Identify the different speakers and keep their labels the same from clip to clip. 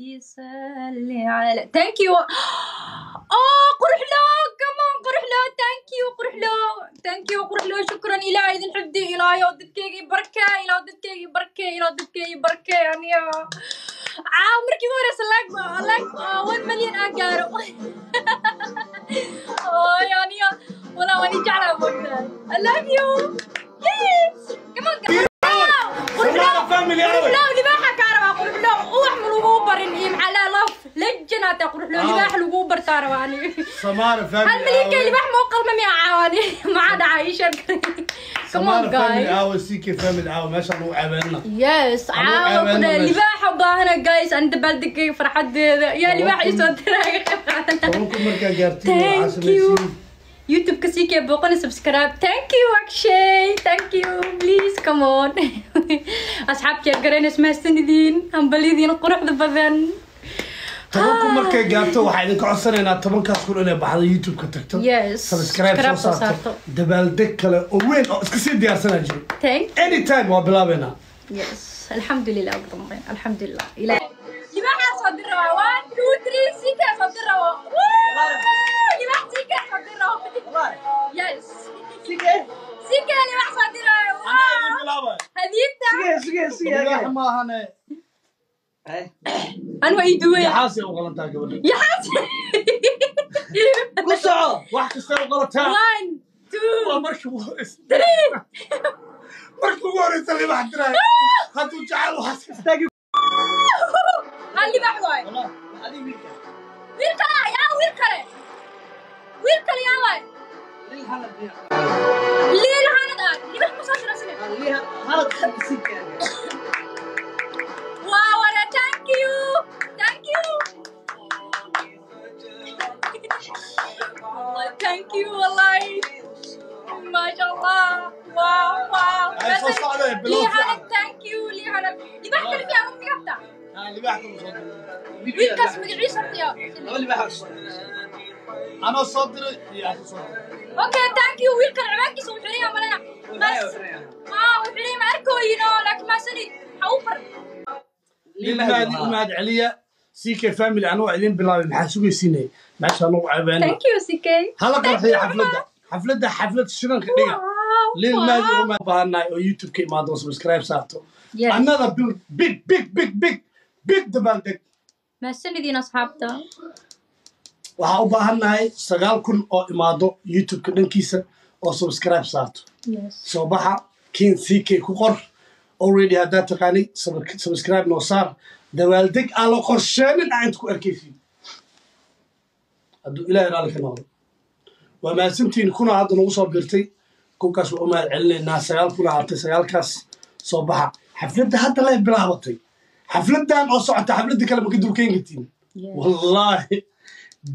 Speaker 1: يسلي على thank you قرح له كمان قرح له thank you قرح له thank you قرح له شكرا إلهي إذن حفدي إلهي وددكي بركة إلهي وددكي بركة إلهي وددكي بركة يعني مركي ورس like 1 مليون أقارو يعني ولا واني جعلها موتنا I love you yes كمان قرح له لباحة كاروا قرح له وأحمل وغوبر إني محلا لف لجنات قرح له لباح الغوبر تارواني
Speaker 2: سمارة فاميلي
Speaker 1: هالمليكة لباح موقل ممي عواني ما عاد عايشة
Speaker 2: سمارة فاميلي سيكي فاميلي ما شاء الله عبالنا
Speaker 1: يس عاوة لباح وباهنا جايز عند بلدك فرحت يا لباح يسودرها
Speaker 2: طبعاكم مركا قارتين
Speaker 1: يوتيوب كسيكي بوقنا سبسكرايب ثانك يو اكشي ثانك يو بليز كمون اصحابتي قرين اسمها سندين هم بليدين قروح بدن
Speaker 2: طبعاكم مركا قارتو waxaa idin ka codsanayna 10 kaas kun inay baxdo YouTube ka tagto subscribe soo saarto dabaaldeg kale oo weyn oo iska sii diyaarsanaa jiro anytime waa bilaabeena
Speaker 1: yes alhamdulillah qadamay alhamdulillah ila libaxa soo diraa 1 2 3 sika soo diraa libax sika soo diraa yes sika libax soo diraa hadiyta
Speaker 2: sika ma ahane
Speaker 1: أنا ويدوي
Speaker 2: يا حاسي وغلطها قبل
Speaker 1: يا حاسي
Speaker 2: قصة واحد استوى غلطها
Speaker 1: 1 2
Speaker 2: مركب
Speaker 1: 3
Speaker 2: مركب ورث اللي بعد تراي هاتوا جعلوا حاسي
Speaker 1: اللي بعدوي
Speaker 2: والله هذه ويلكا
Speaker 1: يا ويلكا يا واي
Speaker 2: ليه الحلقة
Speaker 1: اللي بح مسافر سنة
Speaker 2: ليه هذا خلف سكة
Speaker 1: واو أنا thank you thank you والله ما شاء الله واو ليه هذا thank you ليه هذا اللي بحكي لك يا أمي قبضة
Speaker 2: اللي بحكي
Speaker 1: ويلكاس مقعي صرتيا
Speaker 2: اللي بحكي أنا صدر يا صدر
Speaker 1: اوكي thank you ويلكا العباكي سوي حرية ملنا وحرية ما أركوينو لكن ما سني حوفر
Speaker 2: للماد عليا سيكي فاميلي أنا وعدين بالله محاسوبي سيني ما شاء الله عبانا
Speaker 1: thank you سيكي
Speaker 2: هلا قرحي حفلة الشنان كدية للماد وما بهالنا يوتيوب كي ما دوس سبسكرايب ساعته another big دبالدك
Speaker 1: ما السنة دي أصحابته
Speaker 2: waxaa u baahannahay 9,000 oo imaado youtube-ka dhankiisa oo subscribe saarto soo baxa kiin CK ku qor already haddaad taqaanay subscribe noo saar dabaaldeg aan la qorsheenin aad ku arkaysid hadduu ilaahay raalli ka noqdo waa mahadsantihiin kuna hadda nagu soo birtay kunkaas waa u mahad celinaynaa 9,000 hartay 9,000kaas soo baxa xafladda hadda lay bilaabatay xafladdan oo socota xafladda kale ma ka dulkeyn kartiin wallaahi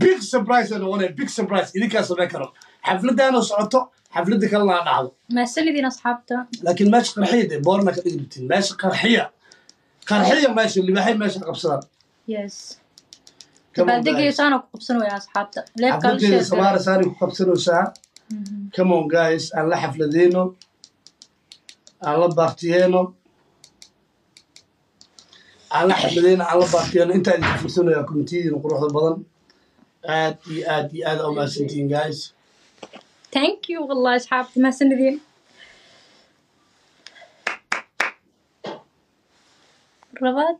Speaker 2: big surprise أنا وانا big surprise إذا كان سبكرة حفلة أنا صعدته حفلة كلنا نعض
Speaker 1: ما السنة دي أصحابته
Speaker 2: لكن ماشي قرحية بورنا كذبتين ماشي قرحية ماشي اللي بحب ماشي قبصان
Speaker 1: يس بعدك يسانو قبصانو يا أصحابته ليه كل شيء
Speaker 2: سمارة ساني قبصانو ساعة come on guys على حفلة دينو على بارتيانو على حفلة على بارتيانو أنت اللي تفرسونه يا كوميتي نقول البدن آد أو ما سنتين guys
Speaker 1: thank you والله أصحابتي ما سندين رباط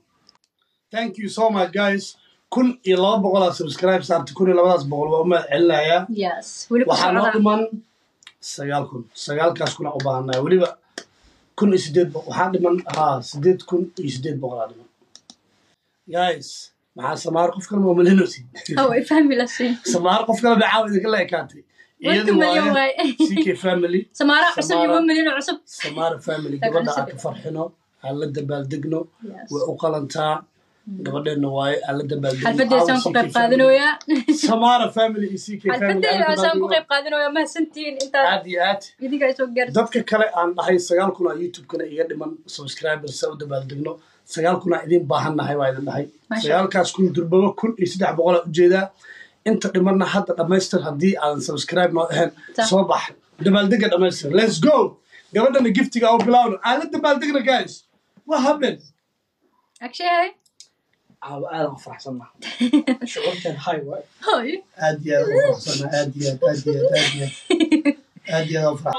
Speaker 2: thank you so much guys كن إلا بقولها سبسكرايب صارت كن إلا بس بقول وما إلا يا
Speaker 1: yes
Speaker 2: وحنا من سجال كاس كنا أبانا ولي بقى كن يسدد وحنا من سدد كن يسدد بقولها guys مع سمار قف كلمة ملهنوسي
Speaker 1: هو يفهم ولا شيء
Speaker 2: سمار قف كلمة بعاود كلها كاتي سيكي فاميلي
Speaker 1: سمار عصب يوم مليون عصب
Speaker 2: سمار فاميلي قبل عاد فرحنا على الدبال دقنو وقلنتا قبل النواي على الدبال دقنو
Speaker 1: الفدي سانكو قيب قادنو يا
Speaker 2: سمار فاميلي سيكي فاميلي
Speaker 1: الفدي سانكو قيب قادنو يا ما سنتين انت
Speaker 2: عاديات
Speaker 1: يديك يسوق جرد
Speaker 2: dadka kale aan dhahay 9,000 oo YouTube kana iga dhiman subscribers soo dabal degno 9,000 idin baahannahay waa idin dhahay 9,000kaas kun durbaba 1,300 u jeedaa inta dhimanna hadda dhamaystir haddii aan subscribe noo ahayn soo bax dabaaldega dhamaystir let's go gabadhana giftiga oo bilaawno aan la dabaaldegna guys what happened
Speaker 1: actually
Speaker 3: أنا فرحنا شعورت هاي واي
Speaker 1: هاي
Speaker 2: ادي فرحنا ادي افرح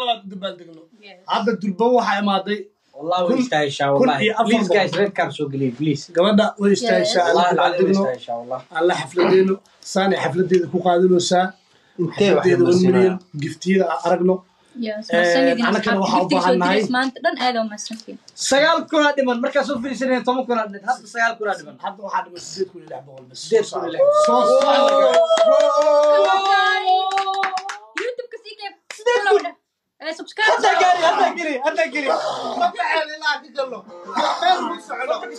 Speaker 2: عبد الدربو waxay imaaday
Speaker 3: والله ويستاهل والله بليز جايز ريد كارد سو قليل بليز
Speaker 2: gabadha way istaashaa
Speaker 3: والله العظيم ويستاهل والله
Speaker 2: alla xafladeenu saani xafladeeda ku qaadinaysaa xafladeeda 1 milyan giftiyada aragno
Speaker 1: yes ma
Speaker 2: kana waxa u baahanahay
Speaker 1: maanta dhan aad oo maasantiin
Speaker 3: سيال كنا دمان مركز سو فيلسين توم كنا دمان هذا سيال كنا دمان
Speaker 2: hadda waxa dhiman 8 kun iyo 600 bas
Speaker 3: 8 kun iyo 600
Speaker 2: soo
Speaker 1: youtube ka sii kee subscribe
Speaker 3: هذا قري
Speaker 2: ما فعل لا تقلو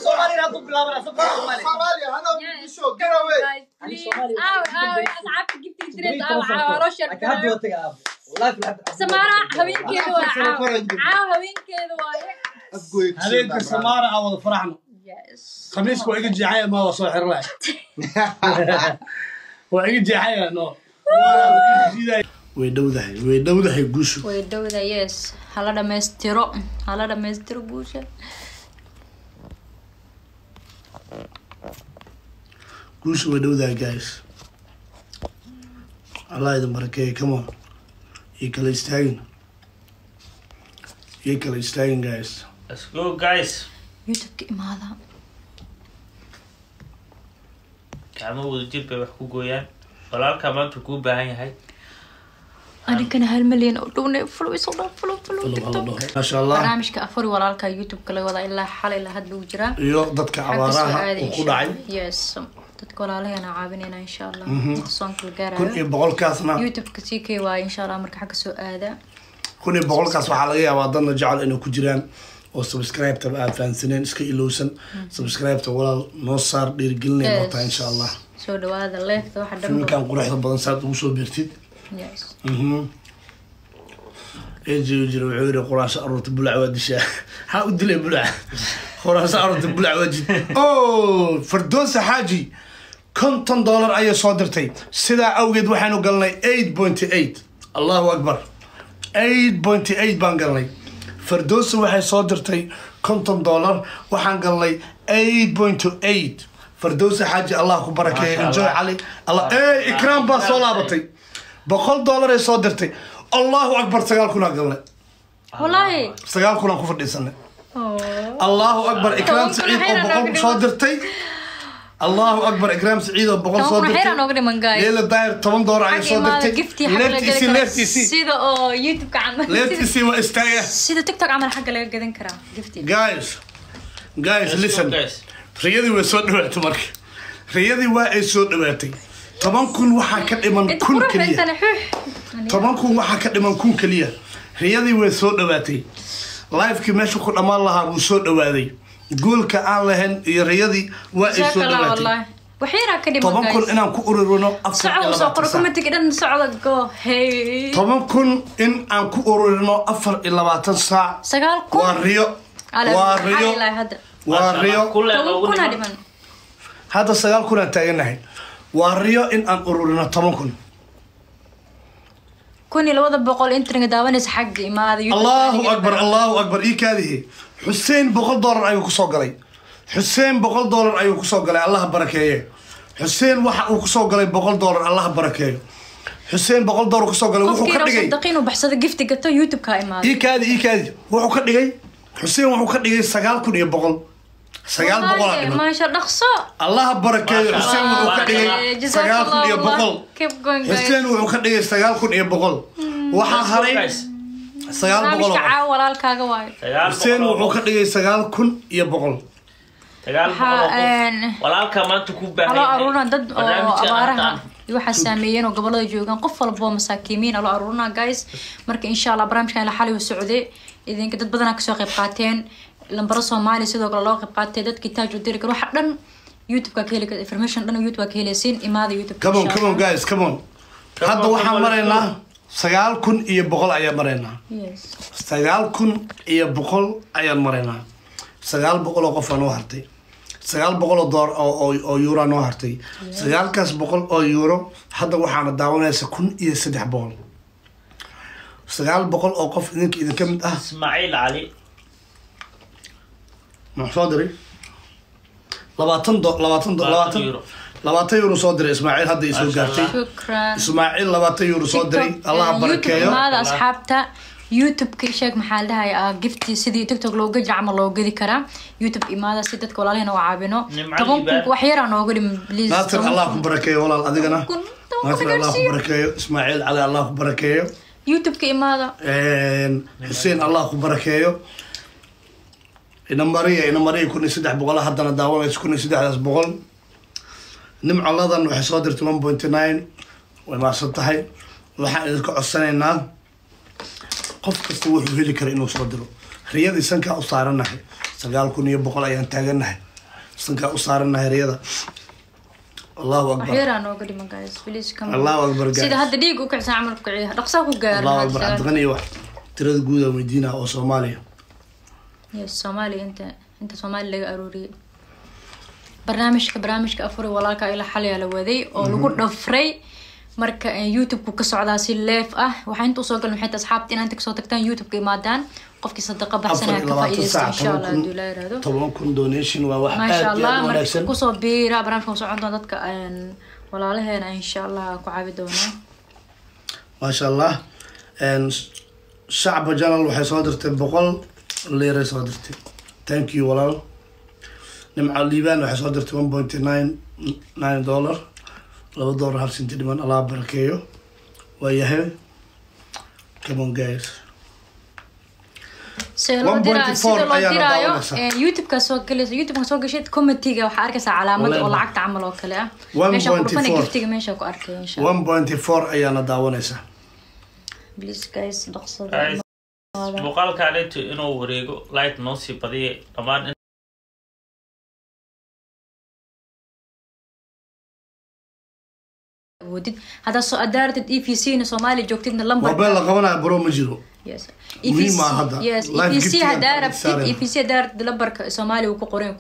Speaker 3: سومالي هذا بلابنا سومالي
Speaker 2: هذا شو قروي
Speaker 1: asxaabta gifti jireed roshar
Speaker 3: هذا وتقاب والله في الحد
Speaker 1: سمارة haweenkeeda waa haweenkeeda waaye
Speaker 2: habeenka samaara aan wada faraxno
Speaker 1: yes
Speaker 2: khamiisku waa iga jeexay ma waa soo xirnaa waa iga jeexay no way dhowdahay guushu
Speaker 1: way dhowda yes hala dhameystiro guusha
Speaker 2: way dhowdahay guys Allah idin barakeeyo come on you kala istaagin guys
Speaker 4: Let's go, guys.
Speaker 1: youtube ka imaada
Speaker 4: Gacmo wadajir bay wax ku gooyaan. Walaalka maanta kuu baahan yahay.
Speaker 1: أنا 1 مليون أو دون فلو يصدق فلو
Speaker 2: ما شاء الله
Speaker 1: برنامجك أفوري walaalka يوتيوب kala wada ilaa xalay la hadluu jiraa
Speaker 2: iyo dadka abaaraha ku dhacay
Speaker 1: yes dadka walaalahayna caawinayna insha Allah soonka gaarayo
Speaker 2: kun iyo boqolkaasna
Speaker 1: youtube ka sii kay waa insha Allah marka xagga soo aada
Speaker 2: kun iyo boqolkaas waxaa laga yaabaa dadna jecel inay ku jiraan oo subscribe tab aad faansaneen iska ilowsan subscribe tab walaal noo saar dhiirigelinay noqota insha Allah
Speaker 1: soo dhawaada leefta waxa dhan
Speaker 2: kan quruxda badan saad ugu soo beertid
Speaker 1: yes
Speaker 2: يجي وعوري قراص أرض بلع ودشة ها ودلي بلع قراص أرض بلع وجد أوه فردوس حاجي كنتن دولار أي صادرتي سدا أوجد وحنو قلنا 8.8 الله أكبر 8.8 بان قلنا فردوس وحي صادرتي كنتن دولار وحن قلنا 8.8 فردوس حاجي الله أكبرك انجوي علي الله إيه إكرام باس صلابتي $100 صادرتي الله أكبر سجال كنا قلنا
Speaker 1: والله
Speaker 2: سجال كنا كفر ديسنا الله أكبر إكرام سعيد وبقول صادرتي الله أكبر إكرام سعيد وبقول صادرتي
Speaker 1: ما حيران أقول من جاي
Speaker 2: ليلة داير 8 دولار على صادرتي
Speaker 1: ليفتي سيدا أو يوتيوب كعمل
Speaker 2: ليفتي واستايا
Speaker 1: سيدا تيك توك عمل حاجة اللي قاعدين كرا ليفتي
Speaker 2: guys listen رياضي وسود وقت مرك رياضي وسود وقتي طبعا كل واحد كلمة كل كلية طبعا كل واحد كلمة كل كلية رياضي وسود وقتي لايف كمشي كل أمر الله وسود وقتي قول كأن لهن رياضي وسود وقتي
Speaker 1: وحيرة كلمة
Speaker 2: طبعا كل إن أنكو أورينا
Speaker 1: ساعة وساقر كم تقدر نساعد جو هي
Speaker 2: طبعا كل إن أنكو أورينا أفر إلا 20 ساعة
Speaker 1: سجال كل
Speaker 2: واريو
Speaker 4: كل
Speaker 2: هذا سجال كنا تاجناه واريو إن أن أورينا طبعا
Speaker 1: كوني لو ذا بقول إنترنت داونس حقي ما هذا
Speaker 2: الله أكبر إيه كذي حسين $100 أيوة كسوق علي حسين $100 أيوة كسوق علي الله بركة حسين وكسوق علي $100 الله بركة حسين $100 كسوق علي وحو كدغاي
Speaker 1: صدقين وبحسد جفت قتو يوتيوب كايماد
Speaker 2: إيه كذي وحو كدغاي حسين وحو كدغاي 9,100 9,100
Speaker 1: ما شاء الله خصو
Speaker 2: الله بركة حسين وحو كدغاي 9,100 حسين وحو كدغاي 9,100 waxa haray 9,100
Speaker 1: walaalkaaga waay
Speaker 2: حسين wuxuu ka dhigay 9,100
Speaker 4: walaalka maanta ku baahan
Speaker 1: yahay aruuna dad oo abaaraha waxa saameeyeen oo gobolada joogan qof walba oo masaakiin ah aruuna guys marka insha Allah barnaamijkan la xalay socday idinka dad badan ka soo qayb qaateen lambaro Soomaali sidoo kale loo qayb qaatay dadkii taaj u diri karo wax dhan YouTube ka heli karo information dhan YouTube ka heleysiin imaada YouTube
Speaker 2: come on guys come on hadda waxaan maraynaa 9,100 ayaa maraynaa 9,100 ayaan maraynaa 900 oo qof aan hartay 900 oo euro aan hartay 9,100 oo euro hadda waxaan daawanaysaa 1,300 900 oo qof idinka mid ah
Speaker 4: Ismaaciil Ali
Speaker 2: maxsudri 20 euro soo diray Ismaaciil hadda isoo gaartay
Speaker 1: shukran
Speaker 2: Ismaaciil 20 euro soo diray Allah barakeeyo
Speaker 1: maada asxaabta YouTube ka sheeg maxaa la dhahayaa gifti sidii TikTok looga jacmo loo gadi karaa YouTube imaada si dadka walaalahayna u caabino tobanku wax yar aan ooga dhim please
Speaker 2: Naasir Allah ku barakeeyo walaal adigana Naasir Allah ku barakeeyo Ismaaciil Ali Allah ku barakeeyo
Speaker 1: YouTube ka imaada
Speaker 2: Hussein Allah ku barakeeyo ina Maria kun 300 haddana daawanayso kun 300 nimco ladan waxay soo dirtay 1.9 way maasan tahay waxaan idinka codsanaynaa qof kasta wuxuu heli kara inuu soo diro riyada sanka u saaranahay 9,100 ayaan taaganahay sanka u saaranahay riyada Allahu akbar
Speaker 1: waxyaraan ooga dhiman guys please come
Speaker 2: Allahu akbar
Speaker 1: sida hadda dhiig u kacsan camal ku kiciya dhaqso ku gaar
Speaker 2: Allahu akbar adqani wax tirada guud ee Madiina oo Soomaaliya
Speaker 1: yes Soomaaliya inta Soomaaliya laga arooriyay barnaamijka afuri walaalka ila xalaya la waday oo lagu dhafray marka YouTube ku ka socdaa si live ah waxa inta soo galno xita asxaabta inaan tag soo tagtaan YouTube ka imaadaan qofkii sadaqa baxsanaya ka faa'iideysto insha Allah Duulay raado
Speaker 2: 10,000 donation waa wax
Speaker 1: aad iyo aad wanaagsan ku soo biira barnaamijka socon doona dadka walaalaheena insha Allah ku caabi doona
Speaker 2: ma sha Allah shacab janal waxay soo dirtay 100 lira soo dirtay thank you walaal nimca liibaan waxay soo dirtay 1.9 dollar $2 hal senti dhiman Allah barakeeyo waayahay come on guys
Speaker 1: sida loo diraayo YouTube ka soo gashay comment-iga waxa arkaysaa calaamad oo lacagta camal oo kale ah meesha qurfana giftiga meesha ku arkay insha Allah
Speaker 2: 1.4 ayaana daawanaysaa
Speaker 1: please guys dhaqsada
Speaker 4: muuqaalka aleeto inuu wareego like noo sii badiye dhammaan
Speaker 1: وديد هذا سؤال دارت EFC إن سومالي جوكتنا لمبر
Speaker 2: وبين لقونا برو مجرو
Speaker 1: yes EFC هدارت EFC دارت لمبر سومالي وكقرين